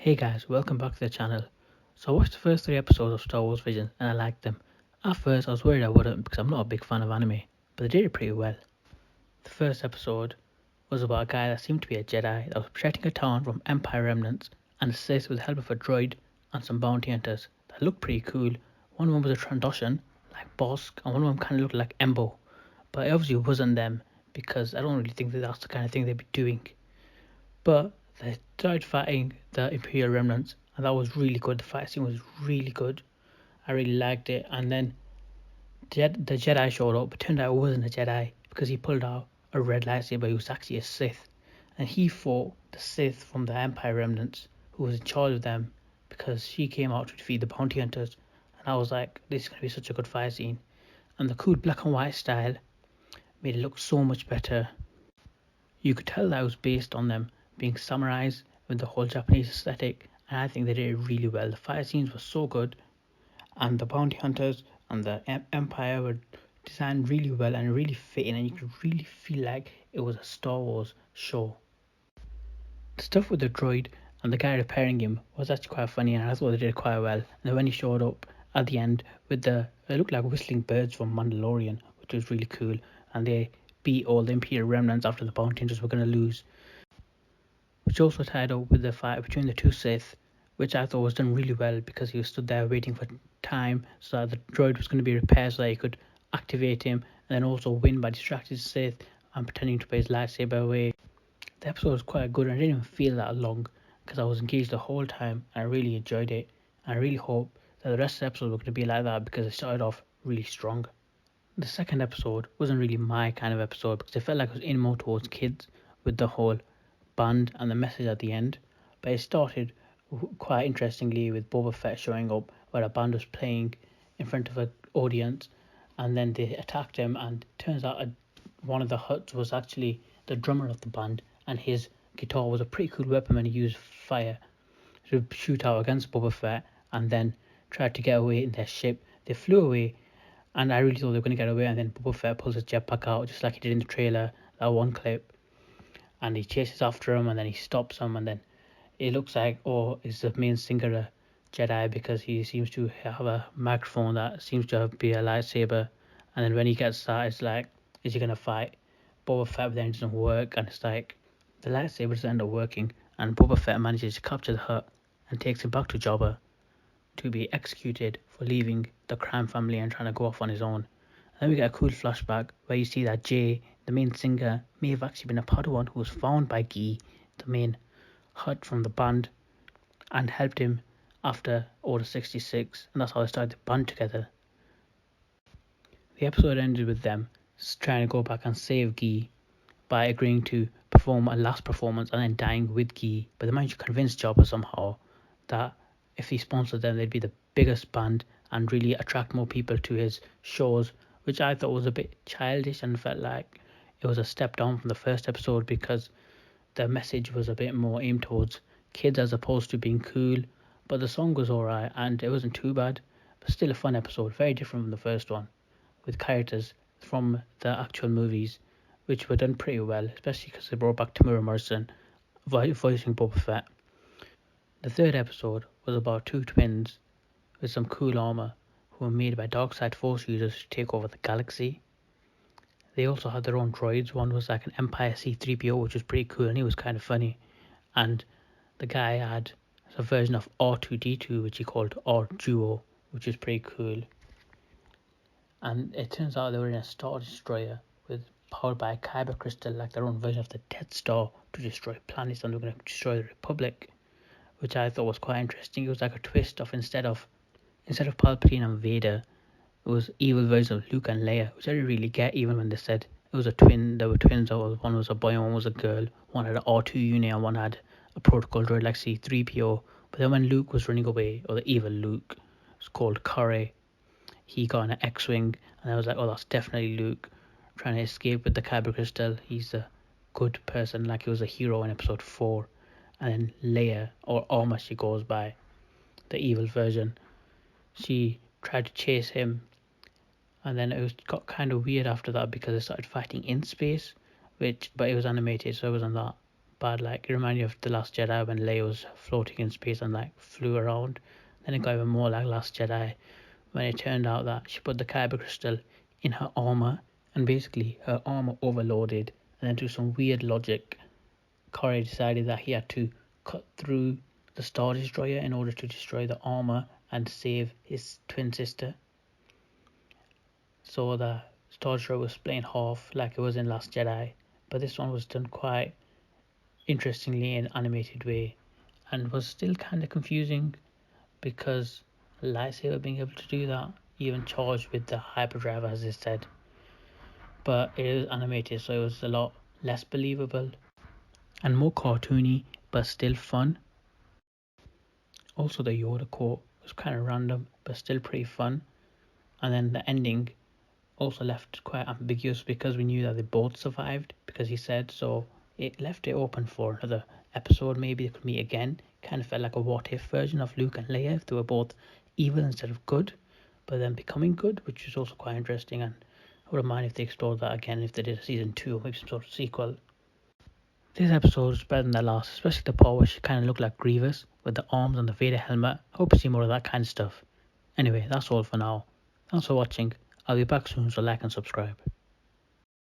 Hey guys, welcome back to the channel. So I watched the first three episodes of Star Wars Visions and I liked them. At first I was worried I wouldn't because I'm not a big fan of anime, but they did it pretty well. The first episode was about a guy that seemed to be a Jedi that was protecting a town from Empire remnants and assists with the help of a droid and some bounty hunters that looked pretty cool. One of them was a Trandoshan, like Bosk, and one of them kind of looked like Embo, but it obviously wasn't them because I don't really think that that's the kind of thing they'd be doing. But they started fighting the Imperial remnants, and that was really good. The fight scene was really good. I really liked it. And then the Jedi showed up, but turned out it wasn't a Jedi because he pulled out a red lightsaber. He was actually a Sith, and he fought the Sith from the Empire remnants, who was in charge of them, because she came out to defeat the bounty hunters. And I was like, this is gonna be such a good fight scene. And the cool black and white style made it look so much better. You could tell that it was based on them being samurais with the whole Japanese aesthetic, and I think they did it really well. The fight scenes were so good, and the bounty hunters and the Empire were designed really well and really fitting, and you could really feel like it was a Star Wars show. The stuff with the droid and the guy repairing him was actually quite funny, and I thought they did it quite well. And then when he showed up at the end with it looked like whistling birds from Mandalorian, which was really cool, and they beat all the Imperial remnants after the bounty hunters were going to lose, which also tied up with the fight between the two Sith, which I thought was done really well because he was stood there waiting for time so that the droid was going to be repaired so that he could activate him and then also win by distracting the Sith and pretending to put his lightsaber away. The episode was quite good and I didn't even feel that long because I was engaged the whole time and I really enjoyed it. And I really hope that the rest of the episodes were going to be like that because it started off really strong. The second episode wasn't really my kind of episode because it felt like it was aimed more towards kids with the whole band and the message at the end. But it started quite interestingly with Boba Fett showing up where a band was playing in front of an audience and then they attacked him and turns out one of the Hutts was actually the drummer of the band and his guitar was a pretty cool weapon when he used fire to shoot out against Boba Fett and then tried to get away in their ship. They flew away and I really thought they were going to get away, and then Boba Fett pulls his jetpack out just like he did in the trailer, that one clip, and he chases after him, and then he stops him, and then it looks like, oh, is the main singer a Jedi because he seems to have a microphone that seems to be a lightsaber, and then when he gets that, it's like, is he going to fight Boba Fett, but then it doesn't work, and it's like, the lightsaber doesn't end up working, and Boba Fett manages to capture the Hutt and takes him back to Jabba to be executed for leaving the crime family and trying to go off on his own. And then we get a cool flashback where you see that Jay, the main singer, may have actually been a Padawan who was found by Guy, the main Hutt from the band, and helped him after Order 66, and that's how they started the band together. The episode ended with them trying to go back and save Guy by agreeing to perform a last performance and then dying with Guy, but they managed to convince Jabba somehow that if he sponsored them, they'd be the biggest band and really attract more people to his shows, which I thought was a bit childish and felt like it was a step down from the first episode because the message was a bit more aimed towards kids as opposed to being cool. But the song was alright and it wasn't too bad, but still a fun episode, very different from the first one, with characters from the actual movies, which were done pretty well, especially because they brought back Tamura Morrison voicing Boba Fett. The third episode was about two twins with some cool armor who were made by Darkside Force users to take over the galaxy. They also had their own droids. One was like an Empire C-3PO, which was pretty cool and he was kind of funny. And the guy had a version of R2-D2, which he called R-Duo, which is pretty cool. And it turns out they were in a Star Destroyer with powered by a Kyber crystal, like their own version of the Death Star, to destroy planets, and they're going to destroy the Republic, which I thought was quite interesting. It was like a twist of instead of Palpatine and Vader, it was evil versions of Luke and Leia, which I didn't really get even when they said it was a twin. There were twins. One was a boy and one was a girl. One had an R2 unit and one had a protocol droid like C-3PO. But then when Luke was running away, or the evil Luke, it's called Corey, he got an X-Wing, and I was like, oh, that's definitely Luke trying to escape with the Kyber crystal. He's a good person, like he was a hero in episode 4. And then Leia, or Alma she goes by, the evil version, she tried to chase him, and then got kind of weird after that because they started fighting in space, but it was animated, so it wasn't that bad. Like, it reminded me of The Last Jedi when Leia was floating in space and like flew around. Then it got even more like Last Jedi when it turned out that she put the kyber crystal in her armor, and basically her armor overloaded, and then through some weird logic, Corey decided that he had to cut through the Star Destroyer in order to destroy the armor and save his twin sister. So the Star Destroyer was split in half like it was in Last Jedi, but this one was done quite interestingly in an animated way, and was still kind of confusing because a lightsaber being able to do that, even charged with the hyperdrive as they said. But it is animated, so it was a lot less believable and more cartoony, but still fun. Also, the Yoda quote was kind of random, but still pretty fun. And then the ending also left quite ambiguous because we knew that they both survived because he said so. It left it open for another episode. Maybe they could meet again. Kind of felt like a what if version of Luke and Leia if they were both evil instead of good, but then becoming good, which is also quite interesting. And I wouldn't mind if they explored that again, if they did a season 2 or maybe some sort of sequel. This episode was better than the last, especially the part where she kind of looked like Grievous with the arms and the Vader helmet. I hope to see more of that kind of stuff. Anyway, that's all for now. Thanks for watching. I'll be back soon, so like and subscribe.